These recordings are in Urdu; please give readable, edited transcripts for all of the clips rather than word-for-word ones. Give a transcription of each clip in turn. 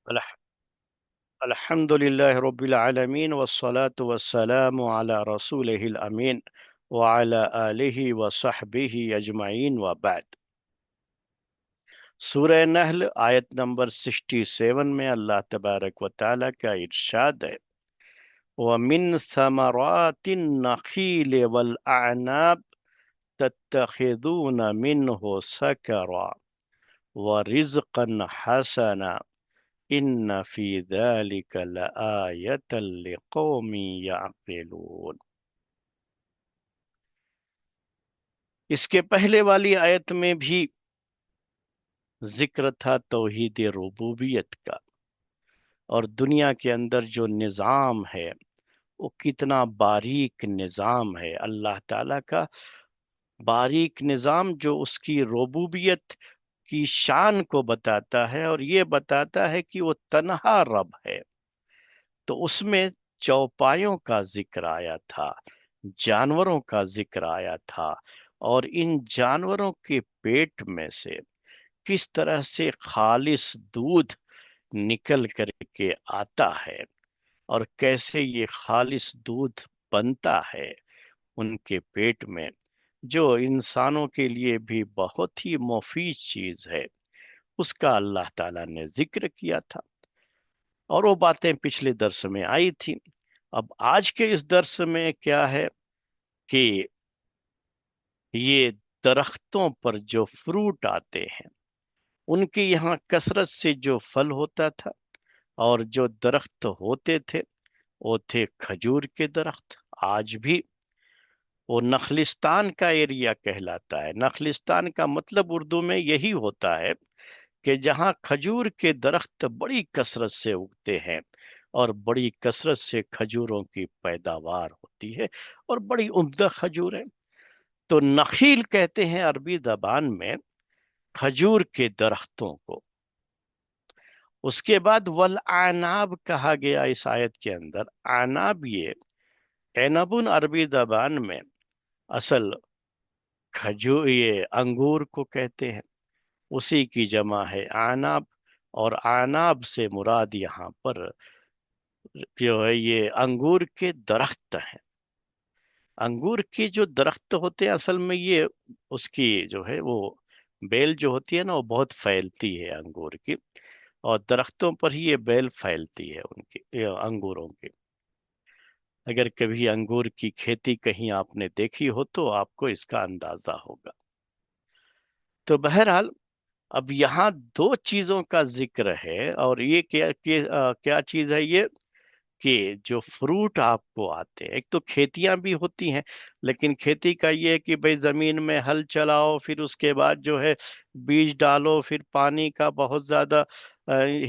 الح- الحمد لله رب العالمين والصلاة والسلام على رسوله الأمين وعلى آله وصحبه أجمعين وبعد۔ سورہ نحل آیت نمبر 67 میں اللہ تبارک و تعالیٰ کا ارشاد ہے، وَمِن ثَمَرَاتِ النَّخِيلِ وَالْأَعْنَابِ تَتَّخِذُونَ مِنْهُ سَكَرًا وَرِزْقًا حَسَنًا ان فی ذلک لآیۃ لقوم یعقلون۔ اس کے پہلے والی آیت میں بھی ذکر تھا توحید ربوبیت کا، اور دنیا کے اندر جو نظام ہے وہ کتنا باریک نظام ہے، اللہ تعالیٰ کا باریک نظام جو اس کی ربوبیت کی شان کو بتاتا ہے، اور یہ بتاتا ہے کہ وہ تنہا رب ہے۔ تو اس میں چوپایوں کا ذکر آیا تھا، جانوروں کا ذکر آیا تھا، اور ان جانوروں کے پیٹ میں سے کس طرح سے خالص دودھ نکل کر کے آتا ہے، اور کیسے یہ خالص دودھ بنتا ہے ان کے پیٹ میں، جو انسانوں کے لیے بھی بہت ہی مفید چیز ہے، اس کا اللہ تعالیٰ نے ذکر کیا تھا، اور وہ باتیں پچھلے درس میں آئی تھی۔ اب آج کے اس درس میں کیا ہے کہ یہ درختوں پر جو فروٹ آتے ہیں، ان کے یہاں کثرت سے جو پھل ہوتا تھا، اور جو درخت ہوتے تھے وہ تھے کھجور کے درخت۔ آج بھی وہ نخلستان کا ایریا کہلاتا ہے۔ نخلستان کا مطلب اردو میں یہی ہوتا ہے کہ جہاں کھجور کے درخت بڑی کثرت سے اگتے ہیں، اور بڑی کثرت سے کھجوروں کی پیداوار ہوتی ہے، اور بڑی عمدہ کھجور ہے۔ تو نخیل کہتے ہیں عربی زبان میں کھجور کے درختوں کو۔ اس کے بعد والعناب کہا گیا اس آیت کے اندر۔ عناب، یہ عنبن عربی زبان میں اصل کھجور، یہ انگور کو کہتے ہیں، اسی کی جمع ہے عناب، اور عناب سے مراد یہاں پر جو ہے یہ انگور کے درخت ہیں۔ انگور کے جو درخت ہوتے ہیں اصل میں یہ اس کی جو ہے وہ بیل جو ہوتی ہے نا، وہ بہت پھیلتی ہے انگور کی، اور درختوں پر ہی یہ بیل پھیلتی ہے ان کی، یہ انگوروں کی۔ اگر کبھی انگور کی کھیتی کہیں آپ نے دیکھی ہو تو آپ کو اس کا اندازہ ہوگا۔ تو بہرحال اب یہاں دو چیزوں کا ذکر ہے، اور یہ کیا چیز ہے یہ کہ جو فروٹ آپ کو آتے ہیں، ایک تو کھیتیاں بھی ہوتی ہیں، لیکن کھیتی کا یہ ہے کہ بھئی زمین میں ہل چلاؤ، پھر اس کے بعد جو ہے بیج ڈالو، پھر پانی کا بہت زیادہ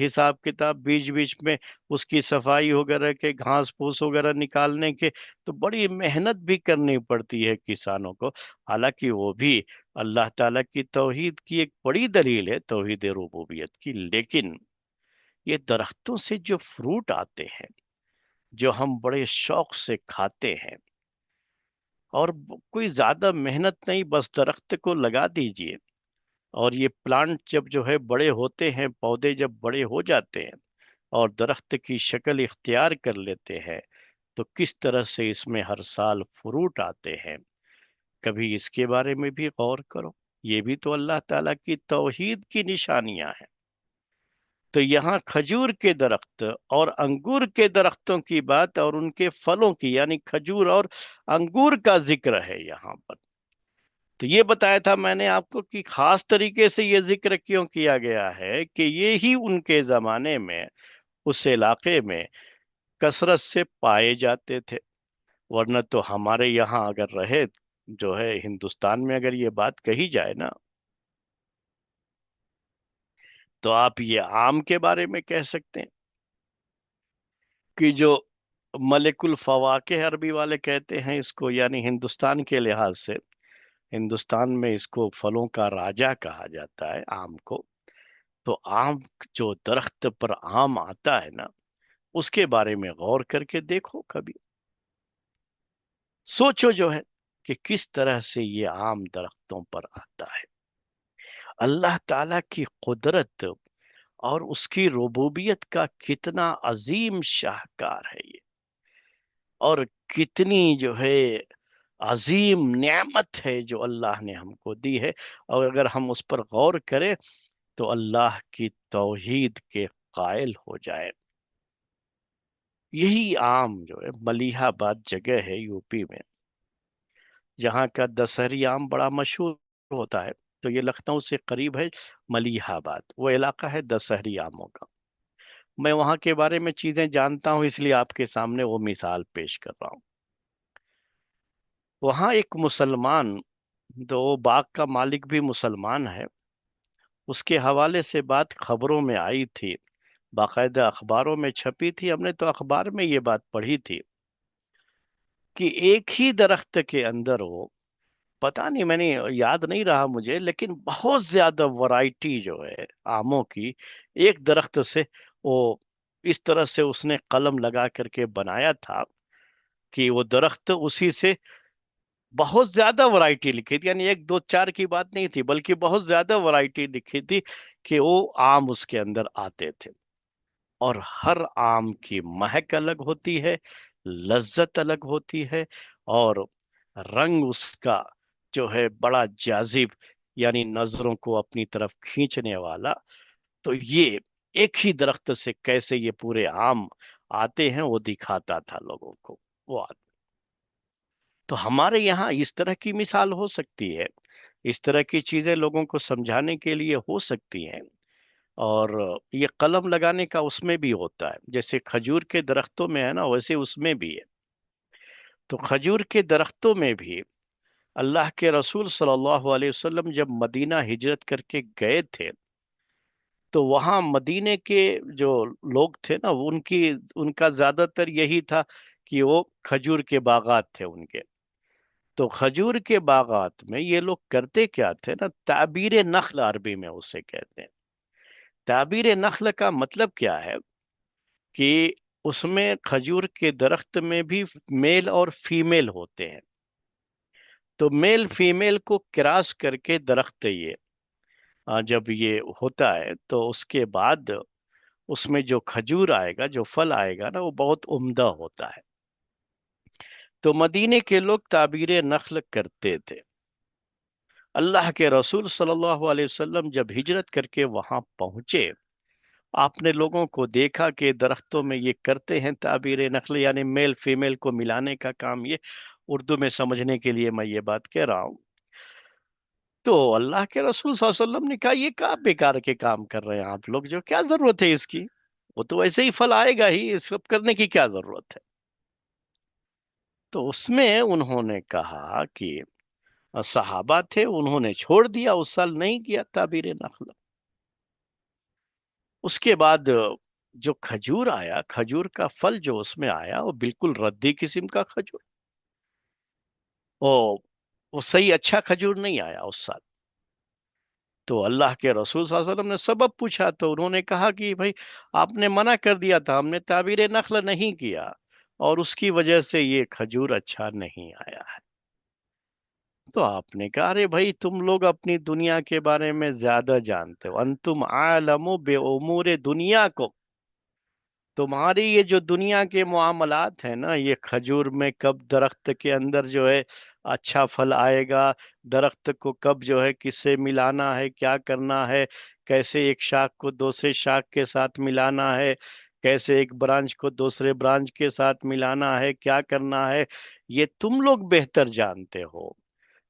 حساب کتاب، بیچ بیچ میں اس کی صفائی وغیرہ کے، گھاس پھوس وغیرہ نکالنے کے، تو بڑی محنت بھی کرنی پڑتی ہے کسانوں کو۔ حالانکہ وہ بھی اللہ تعالیٰ کی توحید کی ایک بڑی دلیل ہے، توحید ربوبیت کی، لیکن یہ درختوں سے جو فروٹ آتے ہیں، جو ہم بڑے شوق سے کھاتے ہیں، اور کوئی زیادہ محنت نہیں، بس درخت کو لگا دیجئے، اور یہ پلانٹ جب جو ہے بڑے ہوتے ہیں، پودے جب بڑے ہو جاتے ہیں اور درخت کی شکل اختیار کر لیتے ہیں، تو کس طرح سے اس میں ہر سال فروٹ آتے ہیں، کبھی اس کے بارے میں بھی غور کرو۔ یہ بھی تو اللہ تعالیٰ کی توحید کی نشانیاں ہیں۔ تو یہاں کھجور کے درخت اور انگور کے درختوں کی بات، اور ان کے پھلوں کی، یعنی کھجور اور انگور کا ذکر ہے یہاں پر۔ تو یہ بتایا تھا میں نے آپ کو کہ خاص طریقے سے یہ ذکر کیوں کیا گیا ہے کہ یہ ہی ان کے زمانے میں اس علاقے میں کثرت سے پائے جاتے تھے، ورنہ تو ہمارے یہاں اگر رہے، جو ہے ہندوستان میں اگر یہ بات کہی جائے نا، تو آپ یہ آم کے بارے میں کہہ سکتے ہیں کہ جو ملک الفواکہ عربی والے کہتے ہیں اس کو، یعنی ہندوستان کے لحاظ سے، ہندوستان میں اس کو پھلوں کا راجا کہا جاتا ہے آم کو۔ تو آم، جو درخت پر آم آتا ہے نا، اس کے بارے میں غور کر کے دیکھو کبھی، سوچو جو ہے کہ کس طرح سے یہ آم درختوں پر آتا ہے۔ اللہ تعالیٰ کی قدرت اور اس کی ربوبیت کا کتنا عظیم شاہکار ہے یہ، اور کتنی جو ہے عظیم نعمت ہے جو اللہ نے ہم کو دی ہے۔ اور اگر ہم اس پر غور کریں تو اللہ کی توحید کے قائل ہو جائے۔ یہی عام جو ہے ملیح آباد جگہ ہے یو پی میں، جہاں کا دسہری عام بڑا مشہور ہوتا ہے، تو یہ لکھنؤ سے قریب ہے ملیح آباد، وہ علاقہ ہے دسہری آموں کا۔ میں وہاں کے بارے میں چیزیں جانتا ہوں، اس لیے آپ کے سامنے وہ مثال پیش کر رہا ہوں۔ وہاں ایک مسلمان، تو وہ باغ کا مالک بھی مسلمان ہے، اس کے حوالے سے بات خبروں میں آئی تھی، باقاعدہ اخباروں میں چھپی تھی، ہم نے تو اخبار میں یہ بات پڑھی تھی کہ ایک ہی درخت کے اندر وہ، پتہ نہیں، میں نے یاد نہیں رہا مجھے، لیکن بہت زیادہ ورائٹی جو ہے آموں کی ایک درخت سے، وہ اس طرح سے اس نے قلم لگا کر کے بنایا تھا کہ وہ درخت اسی سے بہت زیادہ ورائٹی لکھی تھی، یعنی ایک دو چار کی بات نہیں تھی بلکہ بہت زیادہ ورائٹی لکھی تھی کہ وہ آم اس کے اندر آتے تھے، اور ہر آم کی مہک الگ ہوتی ہے، لذت الگ ہوتی ہے، اور رنگ اس کا جو ہے بڑا جاذب، یعنی نظروں کو اپنی طرف کھینچنے والا۔ تو یہ ایک ہی درخت سے کیسے یہ پورے آم آتے ہیں وہ دکھاتا تھا لوگوں کو وہ آدمی۔ تو ہمارے یہاں اس طرح کی مثال ہو سکتی ہے، اس طرح کی چیزیں لوگوں کو سمجھانے کے لیے ہو سکتی ہیں، اور یہ قلم لگانے کا اس میں بھی ہوتا ہے، جیسے کھجور کے درختوں میں ہے نا، ویسے اس میں بھی ہے۔ تو کھجور کے درختوں میں بھی اللہ کے رسول صلی اللہ علیہ وسلم جب مدینہ ہجرت کر کے گئے تھے، تو وہاں مدینے کے جو لوگ تھے نا، ان کا زیادہ تر یہی تھا کہ وہ کھجور کے باغات تھے ان کے۔ تو کھجور کے باغات میں یہ لوگ کرتے کیا تھے نا، تعبیر نخل عربی میں اسے کہتے ہیں۔ تعبیر نخل کا مطلب کیا ہے کہ اس میں کھجور کے درخت میں بھی میل اور فیمیل ہوتے ہیں، تو میل فیمیل کو کراس کر کے درخت یہ جب یہ ہوتا ہے تو اس کے بعد اس میں جو کھجور آئے گا، جو پھل آئے گا نا، وہ بہت عمدہ ہوتا ہے۔ تو مدینے کے لوگ تعبیر نخل کرتے تھے۔ اللہ کے رسول صلی اللہ علیہ وسلم جب ہجرت کر کے وہاں پہنچے، آپ نے لوگوں کو دیکھا کہ درختوں میں یہ کرتے ہیں تعبیر نخل، یعنی میل فیمیل کو ملانے کا کام۔ یہ اردو میں سمجھنے کے لیے میں یہ بات کہہ رہا ہوں۔ تو اللہ کے رسول صلی اللہ علیہ وسلم نے کہا یہ کیا بیکار کے کام کر رہے ہیں آپ لوگ، جو کیا ضرورت ہے اس کی، وہ تو ایسے ہی پھل آئے گا ہی، اس سب کرنے کی کیا ضرورت ہے۔ تو اس میں انہوں نے کہا کہ صحابہ تھے، انہوں نے چھوڑ دیا، اس سال نہیں کیا تعبیر نخل۔ اس کے بعد جو کھجور آیا، کھجور کا پھل جو اس میں آیا، وہ بالکل ردی قسم کا کھجور، وہ وہ صحیح اچھا کھجور نہیں آیا اس سال۔ تو اللہ کے رسول صلی اللہ علیہ وسلم نے سبب پوچھا، تو انہوں نے کہا کہ بھائی آپ نے منع کر دیا تھا، ہم نے تعبیر نخل نہیں کیا، اور اس کی وجہ سے یہ کھجور اچھا نہیں آیا ہے۔ تو آپ نے کہا ارے بھائی تم لوگ اپنی دنیا کے بارے میں زیادہ جانتے ہو، انتم عالم بے امور دنیا کو، تمہاری یہ جو دنیا کے معاملات ہیں نا، یہ کھجور میں کب درخت کے اندر جو ہے اچھا پھل آئے گا، درخت کو کب جو ہے کس سے ملانا ہے، کیا کرنا ہے، کیسے ایک شاخ کو دوسرے شاخ کے ساتھ ملانا ہے، کیسے ایک برانچ کو دوسرے برانچ کے ساتھ ملانا ہے، کیا کرنا ہے، یہ تم لوگ بہتر جانتے ہو،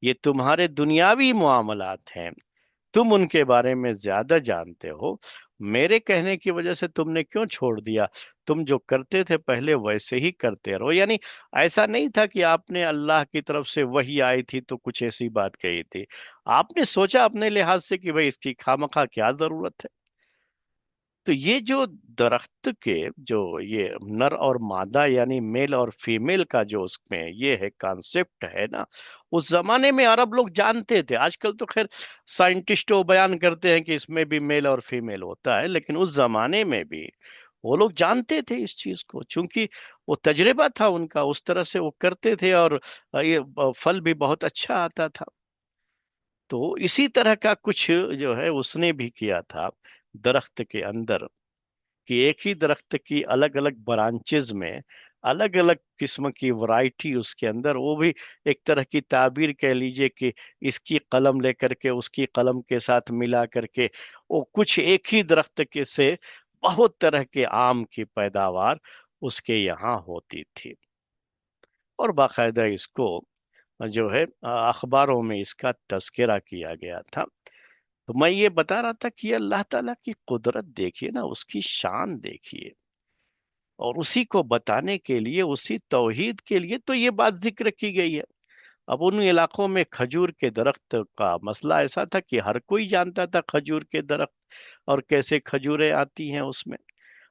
یہ تمہارے دنیاوی معاملات ہیں، تم ان کے بارے میں زیادہ جانتے ہو۔ میرے کہنے کی وجہ سے تم نے کیوں چھوڑ دیا؟ تم جو کرتے تھے پہلے ویسے ہی کرتے رہو، یعنی ایسا نہیں تھا کہ آپ نے اللہ کی طرف سے وحی آئی تھی تو کچھ ایسی بات کہی تھی، آپ نے سوچا اپنے لحاظ سے کہ بھئی اس کی خواہ کیا ضرورت ہے۔ تو یہ جو درخت کے جو یہ نر اور مادہ، یعنی میل اور فیمیل کا جو اس میں یہ ہے کانسیپٹ ہے نا، اس زمانے میں عرب لوگ جانتے تھے۔ آج کل تو خیر سائنٹسٹ وہ بیان کرتے ہیں کہ اس میں بھی میل اور فیمیل ہوتا ہے، لیکن اس زمانے میں بھی وہ لوگ جانتے تھے اس چیز کو، چونکہ وہ تجربہ تھا ان کا، اس طرح سے وہ کرتے تھے، اور یہ پھل بھی بہت اچھا آتا تھا۔ تو اسی طرح کا کچھ جو ہے اس نے بھی کیا تھا، درخت کے اندر کہ ایک ہی درخت کی الگ الگ برانچز میں الگ الگ قسم کی ورائٹی اس کے اندر، وہ بھی ایک طرح کی تعبیر کہہ لیجئے کہ اس کی قلم لے کر کے اس کی قلم کے ساتھ ملا کر کے وہ کچھ ایک ہی درخت کے سے بہت طرح کے آم کی پیداوار اس کے یہاں ہوتی تھی، اور باقاعدہ اس کو جو ہے اخباروں میں اس کا تذکرہ کیا گیا تھا۔ تو میں یہ بتا رہا تھا کہ یہ اللہ تعالیٰ کی قدرت دیکھیے نا، اس کی شان دیکھیے، اور اسی کو بتانے کے لیے، اسی توحید کے لیے تو یہ بات ذکر کی گئی ہے۔ اب ان علاقوں میں کھجور کے درخت کا مسئلہ ایسا تھا کہ ہر کوئی جانتا تھا کھجور کے درخت اور کیسے کھجوریں آتی ہیں اس میں۔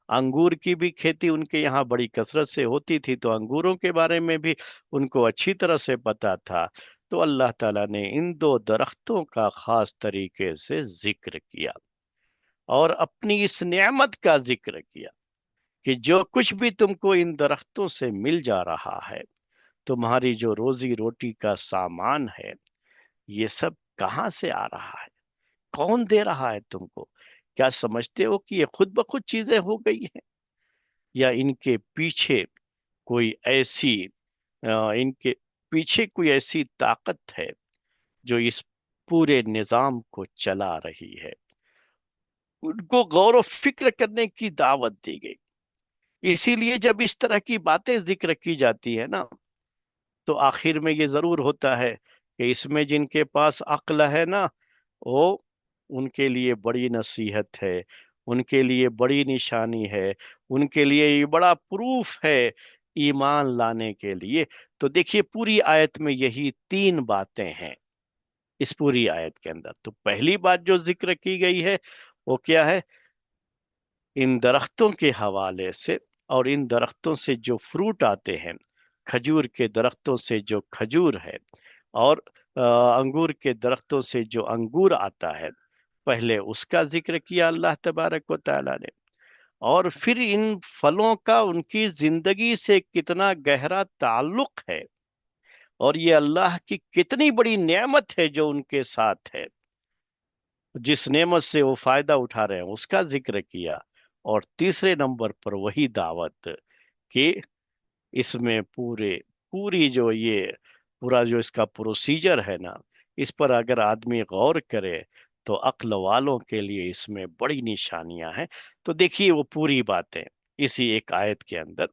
انگور کی بھی کھیتی ان کے یہاں بڑی کثرت سے ہوتی تھی، تو انگوروں کے بارے میں بھی ان کو اچھی طرح سے پتا تھا۔ تو اللہ تعالیٰ نے ان دو درختوں کا خاص طریقے سے ذکر کیا اور اپنی اس نعمت کا ذکر کیا کہ جو کچھ بھی تم کو ان درختوں سے مل جا رہا ہے، تمہاری جو روزی روٹی کا سامان ہے، یہ سب کہاں سے آ رہا ہے؟ کون دے رہا ہے تم کو؟ کیا سمجھتے ہو کہ یہ خود بخود چیزیں ہو گئی ہیں، یا ان کے پیچھے کوئی ایسی ان کے پیچھے کوئی ایسی طاقت ہے جو اس پورے نظام کو چلا رہی ہے؟ ان کو غور و فکر کرنے کی دعوت دی گئی۔ اسی لیے جب اس طرح کی باتیں ذکر کی جاتی ہے نا، تو آخر میں یہ ضرور ہوتا ہے کہ اس میں جن کے پاس عقل ہے نا، وہ ان کے لیے بڑی نصیحت ہے، ان کے لیے بڑی نشانی ہے، ان کے لیے یہ بڑا پروف ہے ایمان لانے کے لیے۔ تو دیکھیے پوری آیت میں یہی تین باتیں ہیں، اس پوری آیت کے اندر۔ تو پہلی بات جو ذکر کی گئی ہے وہ کیا ہے؟ ان درختوں کے حوالے سے، اور ان درختوں سے جو فروٹ آتے ہیں، کھجور کے درختوں سے جو کھجور ہے، اور انگور کے درختوں سے جو انگور آتا ہے، پہلے اس کا ذکر کیا اللہ تبارک و تعالی نے، اور پھر ان پھلوں کا ان کی زندگی سے کتنا گہرا تعلق ہے، اور یہ اللہ کی کتنی بڑی نعمت ہے جو ان کے ساتھ ہے، جس نعمت سے وہ فائدہ اٹھا رہے ہیں، اس کا ذکر کیا۔ اور تیسرے نمبر پر وہی دعوت کہ اس میں پوری جو یہ پورا جو اس کا پروسیجر ہے نا، اس پر اگر آدمی غور کرے تو عقل والوں کے لیے اس میں بڑی نشانیاں ہیں۔ تو دیکھیے وہ پوری باتیں اسی ایک آیت کے اندر،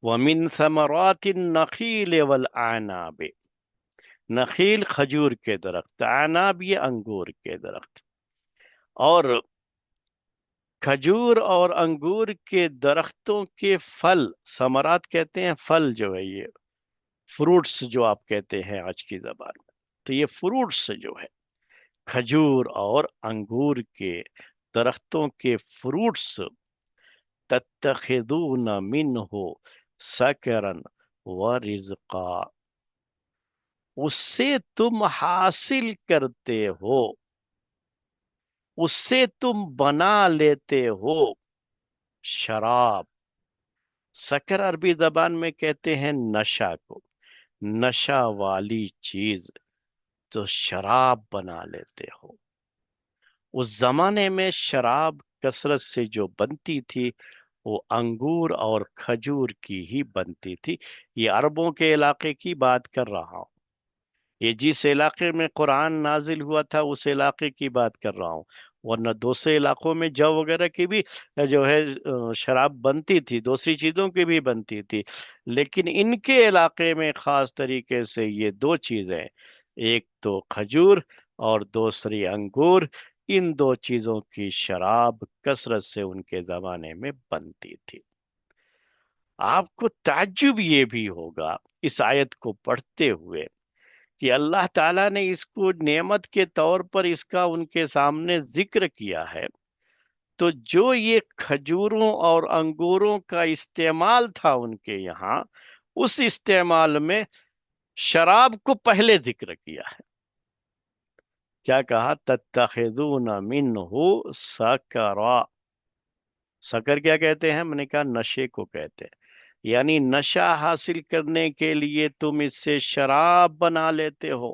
وَمِن ثَمَرَاتِ النَّخِيلِ وَالْأَعْنَابِ، نخیل کھجور کے درخت، اعناب یہ انگور کے درخت، اور کھجور اور انگور کے درختوں کے پھل، ثمرات کہتے ہیں پھل جو ہے، یہ فروٹس جو آپ کہتے ہیں آج کی زبان میں، تو یہ فروٹس جو ہے کھجور اور انگور کے درختوں کے فروٹس، تتخذون منہ سکرن ورزقا، اس سے تم حاصل کرتے ہو، اس سے تم بنا لیتے ہو شراب۔ سکر عربی زبان میں کہتے ہیں نشہ کو، نشہ والی چیز، تو شراب بنا لیتے ہو۔ اس زمانے میں شراب کثرت سے جو بنتی تھی وہ انگور اور کھجور کی ہی بنتی تھی۔ یہ عربوں کے علاقے کی بات کر رہا ہوں، یہ جس علاقے میں قرآن نازل ہوا تھا اس علاقے کی بات کر رہا ہوں، ورنہ دوسرے علاقوں میں جو وغیرہ کی بھی جو ہے شراب بنتی تھی، دوسری چیزوں کی بھی بنتی تھی، لیکن ان کے علاقے میں خاص طریقے سے یہ دو چیزیں، ایک تو کھجور اور دوسری انگور، ان دو چیزوں کی شراب کثرت سے ان کے زمانے میں بنتی تھی۔ آپ کو تعجب یہ بھی ہوگا اس آیت کو پڑھتے ہوئے کہ اللہ تعالیٰ نے اس کو نعمت کے طور پر اس کا ان کے سامنے ذکر کیا ہے، تو جو یہ کھجوروں اور انگوروں کا استعمال تھا ان کے یہاں، اس استعمال میں شراب کو پہلے ذکر کیا ہے۔ کیا کہا؟ تتخذون منہ سکرا، سکر کیا کہتے ہیں؟ میں نے کہا نشے کو کہتے ہیں، یعنی نشہ حاصل کرنے کے لیے تم اس سے شراب بنا لیتے ہو۔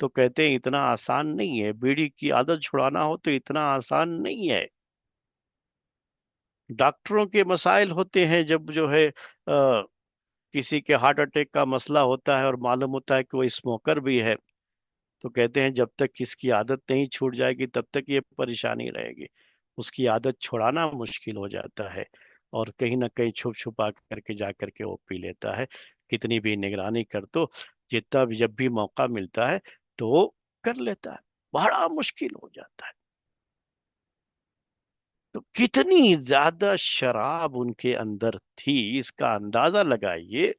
تو کہتے ہیں اتنا آسان نہیں ہے، بیڑی کی عادت چھڑانا ہو تو اتنا آسان نہیں ہے۔ ڈاکٹروں کے مسائل ہوتے ہیں، جب جو ہے کسی کے ہارٹ اٹیک کا مسئلہ ہوتا ہے اور معلوم ہوتا ہے کہ وہ اسموکر بھی ہے، تو کہتے ہیں جب تک اس کی عادت نہیں چھوٹ جائے گی تب تک یہ پریشانی رہے گی۔ اس کی عادت چھڑانا مشکل ہو جاتا ہے، اور کہیں نہ کہیں چھپ چھپا کر کے جا کر کے وہ پی لیتا ہے۔ کتنی بھی نگرانی کر تو جتنا بھی جب بھی موقع ملتا ہے تو وہ کر لیتا ہے، بڑا مشکل ہو جاتا ہے۔ تو کتنی زیادہ شراب ان کے اندر تھی، اس کا اندازہ لگائیے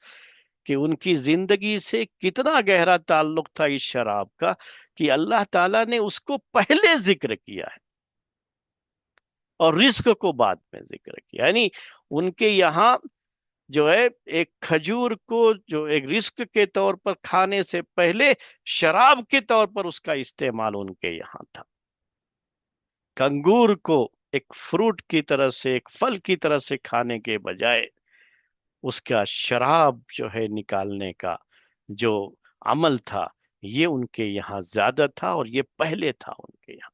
کہ ان کی زندگی سے کتنا گہرا تعلق تھا اس شراب کا، کہ اللہ تعالیٰ نے اس کو پہلے ذکر کیا ہے اور رزق کو بعد میں ذکر کیا۔ یعنی ان کے یہاں جو ہے ایک کھجور کو جو ایک رزق کے طور پر کھانے سے پہلے شراب کے طور پر اس کا استعمال ان کے یہاں تھا۔ کنگور کو ایک فروٹ کی طرح سے، ایک پھل کی طرح سے کھانے کے بجائے اس کا شراب جو ہے نکالنے کا جو عمل تھا، یہ ان کے یہاں زیادہ تھا اور یہ پہلے تھا ان کے یہاں،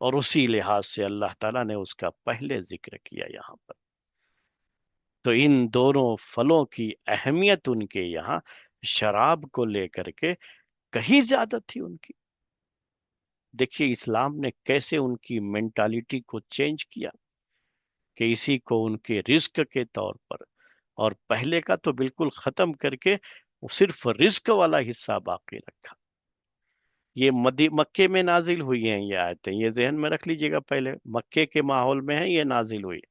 اور اسی لحاظ سے اللہ تعالیٰ نے اس کا پہلے ذکر کیا یہاں پر۔ تو ان دونوں پھلوں کی اہمیت ان کے یہاں شراب کو لے کر کے کہیں زیادہ تھی ان کی۔ دیکھیے اسلام نے کیسے ان کی مینٹالٹی کو چینج کیا، کہ اسی کو ان کے رزق کے طور پر، اور پہلے کا تو بالکل ختم کر کے صرف رزق والا حصہ باقی رکھا۔ یہ مکے میں نازل ہوئی ہیں یہ آیتیں، یہ ذہن میں رکھ لیجئے گا، پہلے مکے کے ماحول میں ہے یہ نازل ہوئی،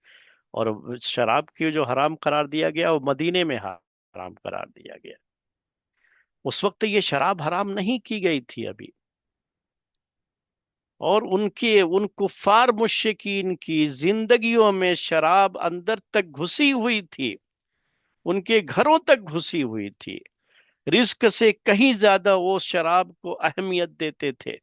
اور شراب کی جو حرام قرار دیا گیا وہ مدینے میں حرام قرار دیا گیا۔ اس وقت یہ شراب حرام نہیں کی گئی تھی ابھی، اور ان کفار مشرکین کی زندگیوں میں شراب اندر تک گھسی ہوئی تھی، ان کے گھروں تک گھسی ہوئی تھی۔ رزق سے کہیں زیادہ وہ شراب کو اہمیت دیتے تھے۔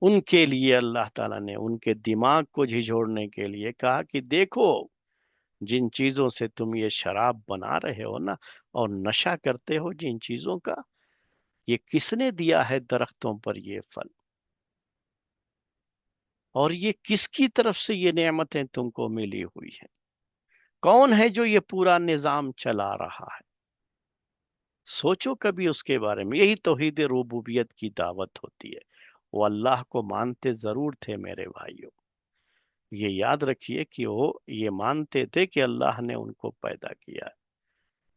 ان کے لیے اللہ تعالیٰ نے ان کے دماغ کو جھنجھوڑنے کے لیے کہا کہ دیکھو، جن چیزوں سے تم یہ شراب بنا رہے ہو نا، اور نشہ کرتے ہو جن چیزوں کا، یہ کس نے دیا ہے درختوں پر یہ پھل، اور یہ کس کی طرف سے یہ نعمتیں تم کو ملی ہوئی ہیں؟ کون ہے جو یہ پورا نظام چلا رہا ہے؟ سوچو کبھی اس کے بارے میں۔ یہی توحید ربوبیت کی دعوت ہوتی ہے۔ وہ اللہ کو مانتے ضرور تھے میرے بھائیوں، یہ یاد رکھیے کہ وہ یہ مانتے تھے کہ اللہ نے ان کو پیدا کیا ہے،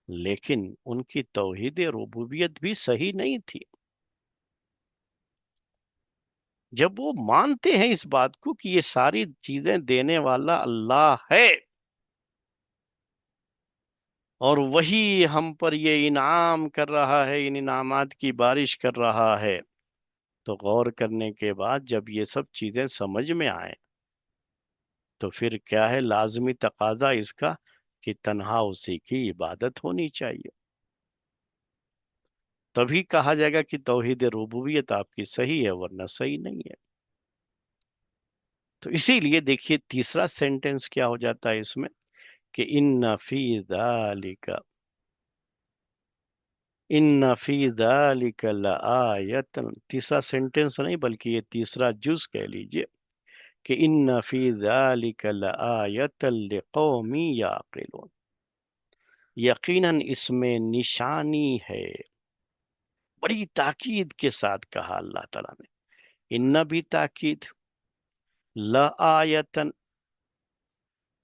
لیکن ان کی توحید ربوبیت بھی صحیح نہیں تھی۔ جب وہ مانتے ہیں اس بات کو کہ یہ ساری چیزیں دینے والا اللہ ہے، اور وہی ہم پر یہ انعام کر رہا ہے، ان انعامات کی بارش کر رہا ہے، تو غور کرنے کے بعد جب یہ سب چیزیں سمجھ میں آئیں تو پھر کیا ہے لازمی تقاضا اس کا، کہ تنہا اسی کی عبادت ہونی چاہیے۔ تبھی کہا جائے گا کہ توحید ربوبیت آپ کی صحیح ہے، ورنہ صحیح نہیں ہے۔ تو اسی لیے دیکھیے تیسرا سینٹنس کیا ہو جاتا ہے اس میں، کہ ان فی ذالک لآیۃ، تیسرا سینٹنس نہیں بلکہ یہ تیسرا جز کہہ لیجئے، کہ ان فی ذالک لآیۃ لقوم یعقلون، یقیناً اس میں نشانی ہے۔ بڑی تاکید کے ساتھ کہا اللہ تعالیٰ نے، ان بھی تاکید، لآیتن،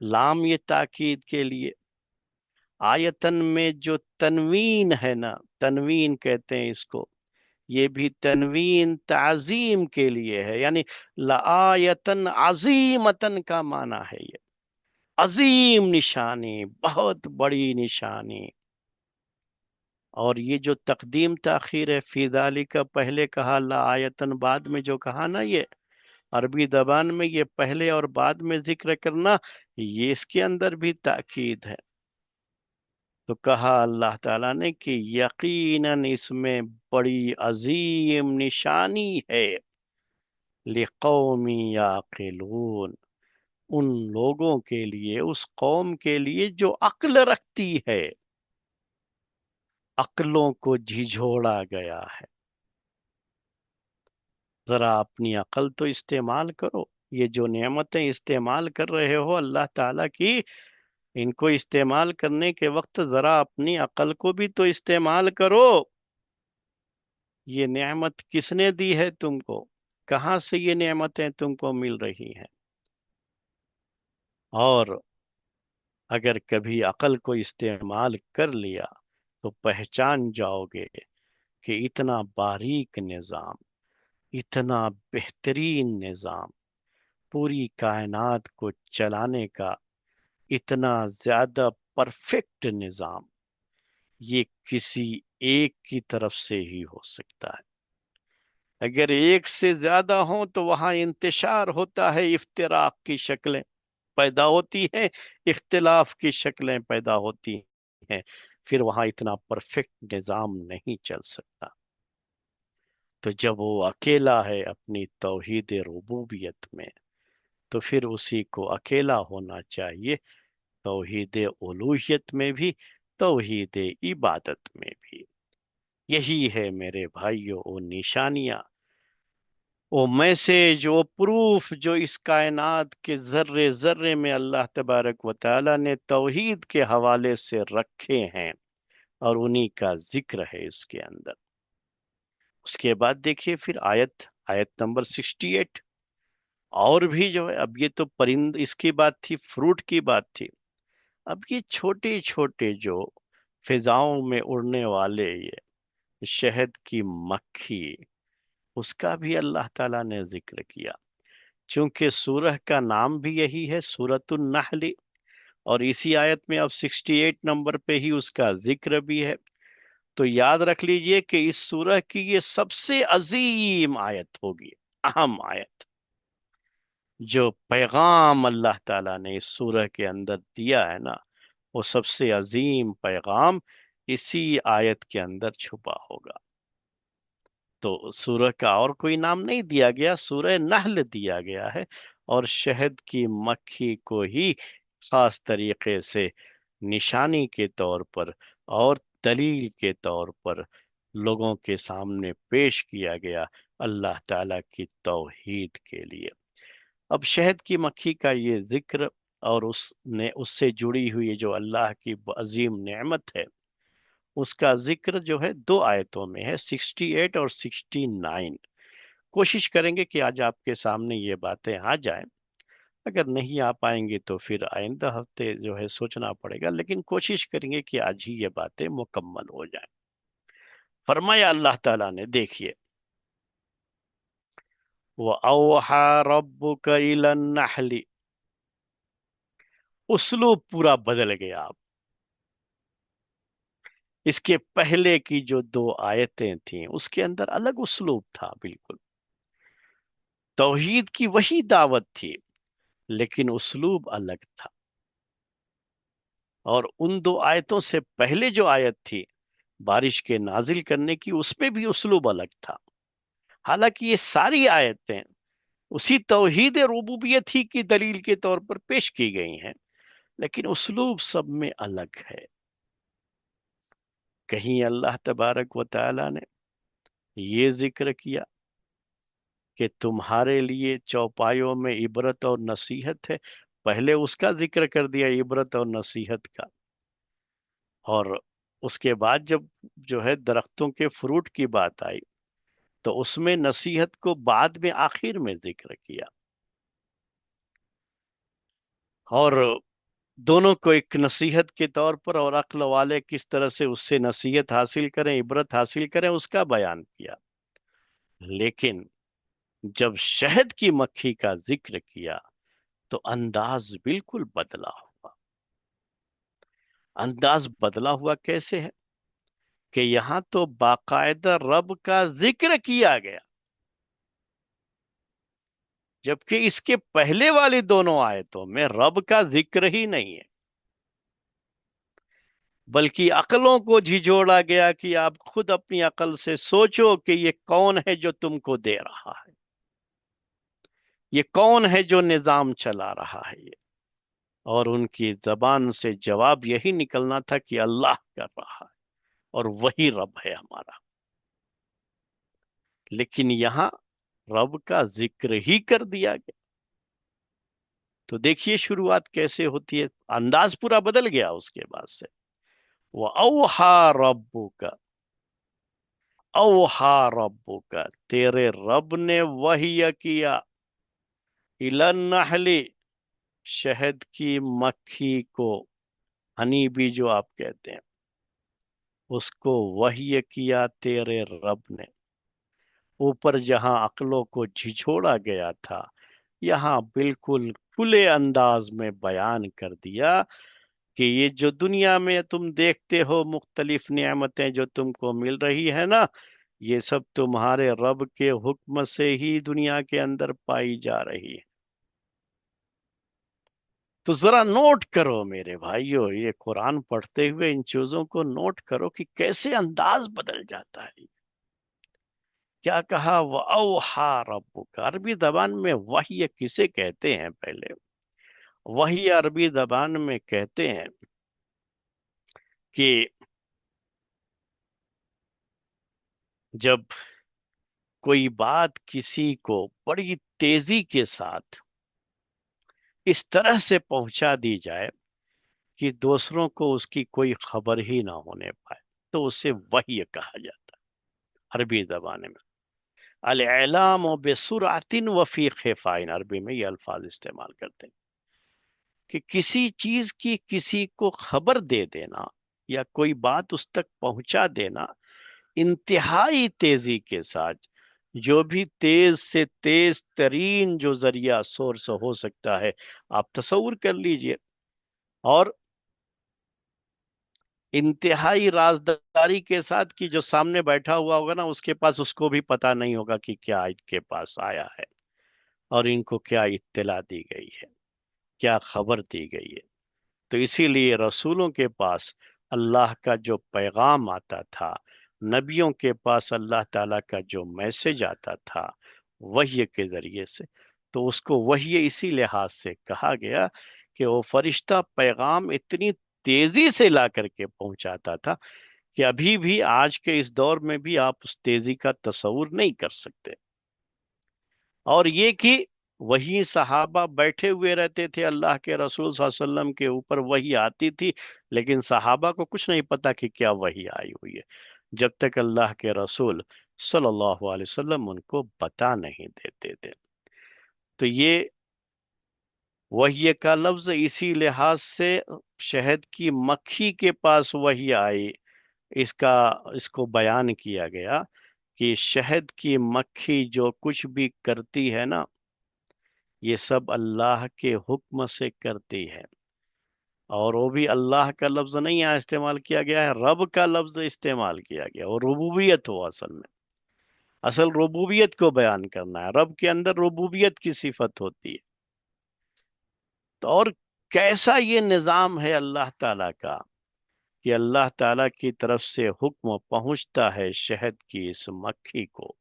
لام یہ تاکید کے لیے، آیتن میں جو تنوین ہے نا، تنوین کہتے ہیں اس کو، یہ بھی تنوین تعظیم کے لیے ہے، یعنی لآیتن عظیمتن کا معنی ہے یہ، عظیم نشانی، بہت بڑی نشانی۔ اور یہ جو تقدیم تاخیر ہے، فی ذالک پہلے کہا، لآیتن بعد میں جو کہا نا، یہ عربی زبان میں یہ پہلے اور بعد میں ذکر کرنا، یہ اس کے اندر بھی تاکید ہے۔ تو کہا اللہ تعالیٰ نے کہ یقیناً اس میں بڑی عظیم نشانی ہے، لقوم یعقلون، ان لوگوں کے لیے، اس قوم کے لیے جو عقل رکھتی ہے۔ عقلوں کو جھنجھوڑا گیا ہے۔ ذرا اپنی عقل تو استعمال کرو، یہ جو نعمتیں استعمال کر رہے ہو اللہ تعالیٰ کی، ان کو استعمال کرنے کے وقت ذرا اپنی عقل کو بھی تو استعمال کرو۔ یہ نعمت کس نے دی ہے تم کو؟ کہاں سے یہ نعمتیں تم کو مل رہی ہیں؟ اور اگر کبھی عقل کو استعمال کر لیا تو پہچان جاؤ گے کہ اتنا باریک نظام، اتنا بہترین نظام، پوری کائنات کو چلانے کا اتنا زیادہ پرفیکٹ نظام، یہ کسی ایک کی طرف سے ہی ہو سکتا ہے۔ اگر ایک سے زیادہ ہوں تو وہاں انتشار ہوتا ہے، افتراق کی شکلیں پیدا ہوتی ہیں، اختلاف کی شکلیں پیدا ہوتی ہیں، پھر وہاں اتنا پرفیکٹ نظام نہیں چل سکتا۔ تو جب وہ اکیلا ہے اپنی توحید ربوبیت میں، تو پھر اسی کو اکیلا ہونا چاہیے توحید الوہیت میں بھی، توحید عبادت میں بھی۔ یہی ہے میرے بھائیوں وہ نشانیاں، وہ میسج، وہ پروف جو اس کائنات کے ذرے ذرے میں اللہ تبارک و تعالی نے توحید کے حوالے سے رکھے ہیں، اور انہی کا ذکر ہے اس کے اندر۔ اس کے بعد دیکھیے پھر آیت نمبر 68، اور بھی جو ہے، اب یہ تو پرند اس کی بات تھی، فروٹ کی بات تھی، اب یہ چھوٹے چھوٹے جو فضاؤں میں اڑنے والے یہ شہد کی مکھی، اس کا بھی اللہ تعالیٰ نے ذکر کیا، چونکہ سورہ کا نام بھی یہی ہے، سورۃ النحل، اور اسی آیت میں اب 68 نمبر پہ ہی اس کا ذکر بھی ہے۔ تو یاد رکھ لیجئے کہ اس سورہ کی یہ سب سے عظیم آیت ہوگی، اہم آیت، جو پیغام اللہ تعالیٰ نے اس سورہ کے اندر دیا ہے نا، وہ سب سے عظیم پیغام اسی آیت کے اندر چھپا ہوگا۔ تو سورہ کا اور کوئی نام نہیں دیا گیا، سورہ نحل دیا گیا ہے، اور شہد کی مکھی کو ہی خاص طریقے سے نشانی کے طور پر اور دلیل کے طور پر لوگوں کے سامنے پیش کیا گیا اللہ تعالیٰ کی توحید کے لیے۔ اب شہد کی مکھی کا یہ ذکر اور اس سے جڑی ہوئی جو اللہ کی عظیم نعمت ہے، اس کا ذکر جو ہے 2 آیتوں میں ہے، 68 اور 69۔ کوشش کریں گے کہ آج آپ کے سامنے یہ باتیں آ جائیں، اگر نہیں آ پائیں گے تو پھر آئندہ ہفتے جو ہے سوچنا پڑے گا، لیکن کوشش کریں گے کہ آج ہی یہ باتیں مکمل ہو جائیں۔ فرمایا اللہ تعالیٰ نے، دیکھیے، وَأَوْحَى رَبُّكَ إِلَى النَّحْلِ، اسلوب پورا بدل گیا اب۔ اس کے پہلے کی جو 2 آیتیں تھیں اس کے اندر الگ اسلوب تھا، بالکل توحید کی وہی دعوت تھی، لیکن اسلوب الگ تھا۔ اور ان 2 آیتوں سے پہلے جو آیت تھی بارش کے نازل کرنے کی، اس میں بھی اسلوب الگ تھا۔ حالانکہ یہ ساری آیتیں اسی توحید ربوبیت ہی کی دلیل کے طور پر پیش کی گئی ہیں، لیکن اسلوب سب میں الگ ہے۔ کہیں اللہ تبارک و تعالی نے یہ ذکر کیا کہ تمہارے لیے چوپایوں میں عبرت اور نصیحت ہے، پہلے اس کا ذکر کر دیا، عبرت اور نصیحت کا، اور اس کے بعد جب جو ہے درختوں کے فروٹ کی بات آئی تو اس میں نصیحت کو بعد میں آخر میں ذکر کیا، اور دونوں کو ایک نصیحت کے طور پر، اور عقل والے کس طرح سے اس سے نصیحت حاصل کریں، عبرت حاصل کریں، اس کا بیان کیا۔ لیکن جب شہد کی مکھی کا ذکر کیا تو انداز بالکل بدلا ہوا۔ انداز بدلا ہوا کیسے ہے کہ یہاں تو باقاعدہ رب کا ذکر کیا گیا، جبکہ اس کے پہلے والی دونوں آیتوں میں رب کا ذکر ہی نہیں ہے، بلکہ عقلوں کو جھنجھوڑا گیا کہ آپ خود اپنی عقل سے سوچو کہ یہ کون ہے جو تم کو دے رہا ہے، یہ کون ہے جو نظام چلا رہا ہے یہ، اور ان کی زبان سے جواب یہی نکلنا تھا کہ اللہ کر رہا ہے، اور وہی رب ہے ہمارا. لیکن یہاں رب کا ذکر ہی کر دیا گیا. تو دیکھیے شروعات کیسے ہوتی ہے، انداز پورا بدل گیا اس کے بعد سے. وَأَوْحَى رَبُّكَ، اوحا ربک، تیرے رب نے وحی کیا، الی النحل، شہد کی مکھی کو، ہنی بی جو آپ کہتے ہیں، اس کو وحی کیا تیرے رب نے. اوپر جہاں عقلوں کو جھجھوڑا گیا تھا، یہاں بالکل کھلے انداز میں بیان کر دیا کہ یہ جو دنیا میں تم دیکھتے ہو مختلف نعمتیں جو تم کو مل رہی ہے نا، یہ سب تمہارے رب کے حکم سے ہی دنیا کے اندر پائی جا رہی ہے. تو ذرا نوٹ کرو میرے بھائیو، یہ قرآن پڑھتے ہوئے ان چیزوں کو نوٹ کرو کہ کیسے انداز بدل جاتا ہے. کیا کہا؟ وَأَوْحَى رَبُّكَ. عربی زبان میں وحی کسے کہتے ہیں؟ پہلے وحی عربی زبان میں کہتے ہیں کہ جب کوئی بات کسی کو بڑی تیزی کے ساتھ اس طرح سے پہنچا دی جائے کہ دوسروں کو اس کی کوئی خبر ہی نہ ہونے پائے، تو اسے وحی کہا جاتا ہے عربی زبان میں. الاعلام بسرعت وفی خفاء، عربی میں یہ الفاظ استعمال کرتے ہیں کہ کسی چیز کی کسی کو خبر دے دینا یا کوئی بات اس تک پہنچا دینا انتہائی تیزی کے ساتھ. جو بھی تیز سے تیز ترین جو ذریعہ سورس ہو سکتا ہے آپ تصور کر لیجئے، اور انتہائی رازداری کے ساتھ کہ جو سامنے بیٹھا ہوا ہوگا نا اس کے پاس، اس کو بھی پتا نہیں ہوگا کہ کیا ان کے پاس آیا ہے اور ان کو کیا اطلاع دی گئی ہے، کیا خبر دی گئی ہے. تو اسی لیے رسولوں کے پاس اللہ کا جو پیغام آتا تھا، نبیوں کے پاس اللہ تعالیٰ کا جو میسج آتا تھا وحی کے ذریعے سے، تو اس کو وحی اسی لحاظ سے کہا گیا کہ وہ فرشتہ پیغام اتنی تیزی سے لا کر کے پہنچاتا تھا کہ ابھی بھی آج کے اس دور میں بھی آپ اس تیزی کا تصور نہیں کر سکتے. اور یہ کہ وہی صحابہ بیٹھے ہوئے رہتے تھے، اللہ کے رسول صلی اللہ علیہ وسلم کے اوپر وحی آتی تھی، لیکن صحابہ کو کچھ نہیں پتا کہ کیا وحی آئی ہوئی ہے، جب تک اللہ کے رسول صلی اللہ علیہ وسلم ان کو بتا نہیں دیتے تھے. تو یہ وحی کا لفظ اسی لحاظ سے شہد کی مکھی کے پاس وحی آئی، اس کو بیان کیا گیا کہ شہد کی مکھی جو کچھ بھی کرتی ہے نا، یہ سب اللہ کے حکم سے کرتی ہے. اور وہ بھی اللہ کا لفظ نہیں یہاں استعمال کیا گیا ہے، رب کا لفظ استعمال کیا گیا، اور ربوبیت ہو اصل میں، اصل ربوبیت کو بیان کرنا ہے. رب کے اندر ربوبیت کی صفت ہوتی ہے. تو اور کیسا یہ نظام ہے اللہ تعالیٰ کا کہ اللہ تعالیٰ کی طرف سے حکم پہنچتا ہے شہد کی اس مکھی کو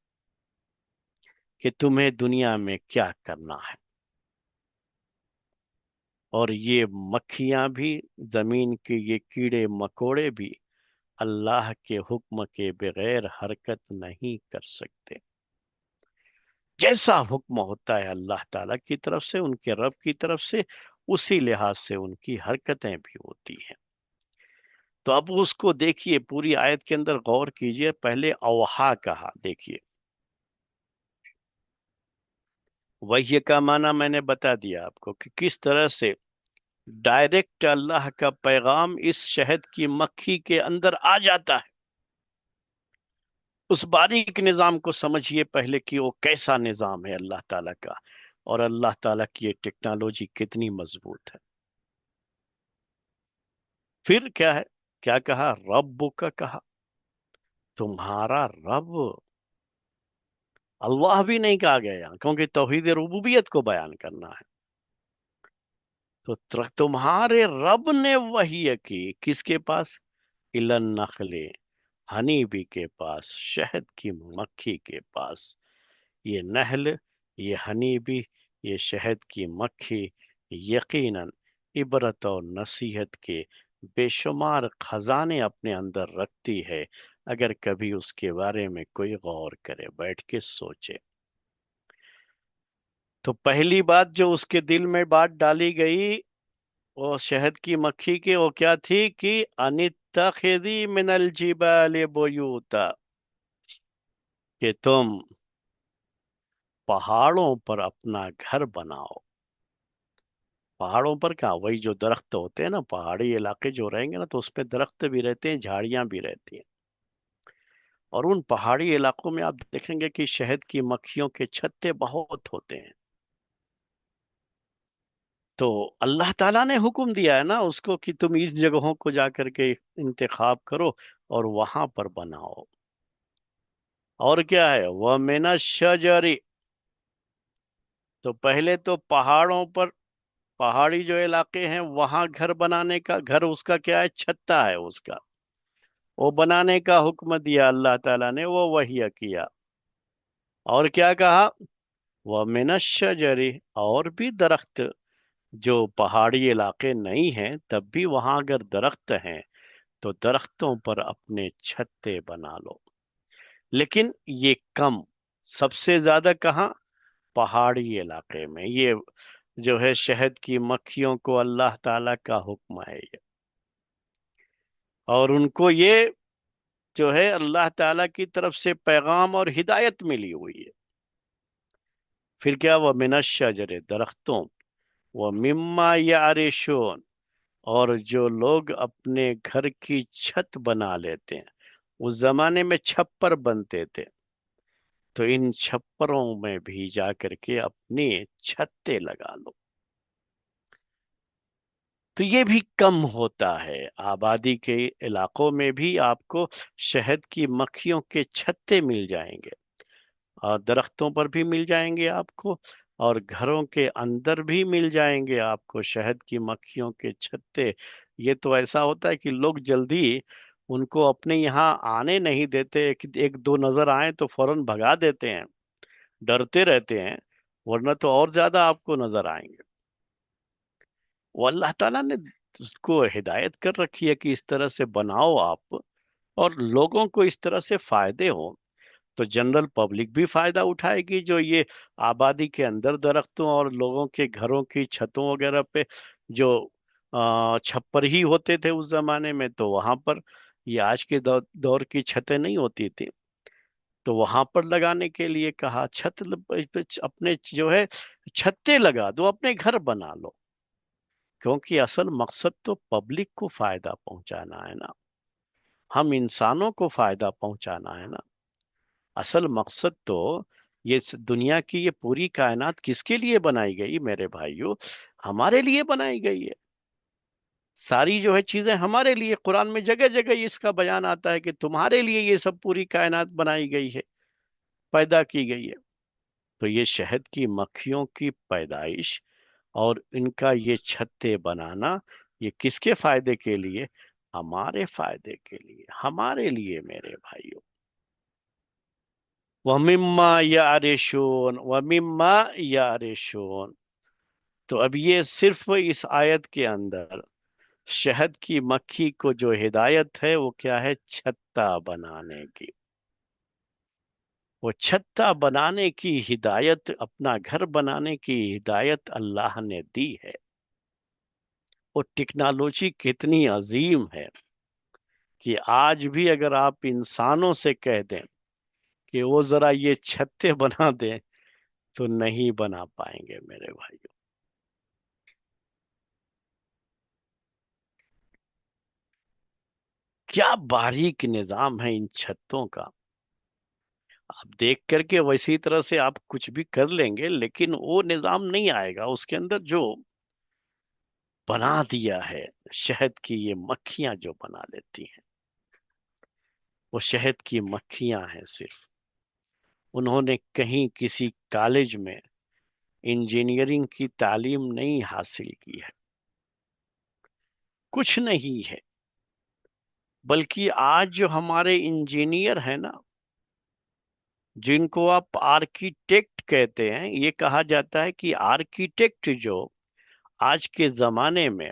کہ تمہیں دنیا میں کیا کرنا ہے. اور یہ مکھیاں بھی، زمین کے یہ کیڑے مکوڑے بھی اللہ کے حکم کے بغیر حرکت نہیں کر سکتے. جیسا حکم ہوتا ہے اللہ تعالیٰ کی طرف سے، ان کے رب کی طرف سے، اسی لحاظ سے ان کی حرکتیں بھی ہوتی ہیں. تو اب اس کو دیکھیے، پوری آیت کے اندر غور کیجئے. پہلے اوحا کہا، دیکھیے وحی کا معنی میں نے بتا دیا آپ کو کہ کس طرح سے ڈائریکٹ اللہ کا پیغام اس شہد کی مکھی کے اندر آ جاتا ہے. اس باریک نظام کو سمجھیے پہلے کہ وہ کیسا نظام ہے اللہ تعالیٰ کا، اور اللہ تعالیٰ کی یہ ٹیکنالوجی کتنی مضبوط ہے. پھر کیا ہے؟ کیا کہا؟ رب کا کہا، تمہارا رب. اللہ بھی نہیں کہا گیا یہاں، کیونکہ توحید ربوبیت کو بیان کرنا ہے. تو تمہارے رب نے وحی کی کس کے پاس؟ النخل، ہنی بی کے پاس، شہد کی مکھی کے پاس. یہ نحل، یہ ہنی بی، یہ شہد کی مکھی یقیناً عبرت اور نصیحت کے بے شمار خزانے اپنے اندر رکھتی ہے، اگر کبھی اس کے بارے میں کوئی غور کرے، بیٹھ کے سوچے۔ تو پہلی بات جو اس کے دل میں بات ڈالی گئی وہ شہد کی مکھی کی، وہ کیا تھی کہ انتخذی من الجبال بیوتا، کہ تم پہاڑوں پر اپنا گھر بناؤ۔ پہاڑوں پر کیا، وہی جو درخت ہوتے ہیں نا، پہاڑی علاقے جو رہیں گے نا تو اس پہ درخت بھی رہتے ہیں، جھاڑیاں بھی رہتی ہیں، اور ان پہاڑی علاقوں میں آپ دیکھیں گے کہ شہد کی مکھیوں کے چھتے بہت ہوتے ہیں۔ تو اللہ تعالیٰ نے حکم دیا ہے نا اس کو کہ تم اس جگہوں کو جا کر کے انتخاب کرو اور وہاں پر بناؤ۔ اور کیا ہے، وَمِنَ الشَّجَرِ، تو پہلے تو پہاڑوں پر، پہاڑی جو علاقے ہیں وہاں گھر بنانے کا، گھر اس کا کیا ہے، چھتا ہے اس کا، وہ بنانے کا حکم دیا اللہ تعالیٰ نے، وہ وحی کیا۔ اور کیا کہا، وَمِنَ الشَّجَرِ، اور بھی درخت جو پہاڑی علاقے نہیں ہیں تب بھی وہاں اگر درخت ہیں تو درختوں پر اپنے چھتے بنا لو، لیکن یہ کم، سب سے زیادہ کہاں، پہاڑی علاقے میں۔ یہ جو ہے شہد کی مکھیوں کو اللہ تعالیٰ کا حکم ہے یہ، اور ان کو یہ جو ہے اللہ تعالیٰ کی طرف سے پیغام اور ہدایت ملی ہوئی ہے۔ پھر کیا، وہ من الشجر، درختوں، وہ مما یعرشون، اور جو لوگ اپنے گھر کی چھت بنا لیتے ہیں، اس زمانے میں چھپر بنتے تھے، تو ان چھپروں میں بھی جا کر کے اپنی چھتے لگا لو۔ تو یہ بھی کم ہوتا ہے، آبادی کے علاقوں میں بھی آپ کو شہد کی مکھیوں کے چھتے مل جائیں گے، اور درختوں پر بھی مل جائیں گے آپ کو، اور گھروں کے اندر بھی مل جائیں گے آپ کو شہد کی مکھیوں کے چھتے۔ یہ تو ایسا ہوتا ہے کہ لوگ جلدی ان کو اپنے یہاں آنے نہیں دیتے، کہ ایک دو نظر آئیں تو فوراً بھگا دیتے ہیں، ڈرتے رہتے ہیں، ورنہ تو اور زیادہ آپ کو نظر آئیں گے۔ وہ اللہ تعالیٰ نے اس کو ہدایت کر رکھی ہے کہ اس طرح سے بناؤ آپ، اور لوگوں کو اس طرح سے فائدے ہوں، تو جنرل پبلک بھی فائدہ اٹھائے گی، جو یہ آبادی کے اندر درختوں اور لوگوں کے گھروں کی چھتوں وغیرہ پہ جو چھپر ہی ہوتے تھے اس زمانے میں، تو وہاں پر یہ آج کے دور کی چھتیں نہیں ہوتی تھی، تو وہاں پر لگانے کے لیے کہا، اپنے جو ہے چھتے لگا دو، اپنے گھر بنا لو، کیونکہ اصل مقصد تو پبلک کو فائدہ پہنچانا ہے نا، ہم انسانوں کو فائدہ پہنچانا ہے نا۔ اصل مقصد تو یہ دنیا کی یہ پوری کائنات کس کے لیے بنائی گئی میرے بھائیوں، ہمارے لیے بنائی گئی ہے۔ ساری جو ہے چیزیں ہمارے لیے، قرآن میں جگہ جگہ اس کا بیان آتا ہے کہ تمہارے لیے یہ سب پوری کائنات بنائی گئی ہے، پیدا کی گئی ہے۔ تو یہ شہد کی مکھیوں کی پیدائش اور ان کا یہ چھتے بنانا، یہ کس کے فائدے کے لیے، ہمارے فائدے کے لیے، ہمارے لیے میرے بھائیوں۔ وَمِمَّا يَعْرِشُونَ، وَمِمَّا يَعْرِشُونَ، تو اب یہ صرف اس آیت کے اندر شہد کی مکھی کو جو ہدایت ہے وہ کیا ہے، چھتا بنانے کی۔ وہ چھتا بنانے کی ہدایت، اپنا گھر بنانے کی ہدایت اللہ نے دی ہے۔ وہ ٹیکنالوجی کتنی عظیم ہے کہ آج بھی اگر آپ انسانوں سے کہہ دیں کہ وہ ذرا یہ چھتے بنا دیں تو نہیں بنا پائیں گے میرے بھائیوں۔ کیا باریک نظام ہے ان چھتوں کا، آپ دیکھ کر کے ویسی طرح سے آپ کچھ بھی کر لیں گے لیکن وہ نظام نہیں آئے گا اس کے اندر جو بنا دیا ہے شہد کی یہ مکھیاں جو بنا لیتی ہیں۔ وہ شہد کی مکھیاں ہیں، صرف انہوں نے کہیں کسی کالج میں انجینئرنگ کی تعلیم نہیں حاصل کی ہے، کچھ نہیں ہے، بلکہ آج جو ہمارے انجینئر ہیں نا، جن کو آپ آرکیٹیکٹ کہتے ہیں، یہ کہا جاتا ہے کہ آرکیٹیکٹ جو آج کے زمانے میں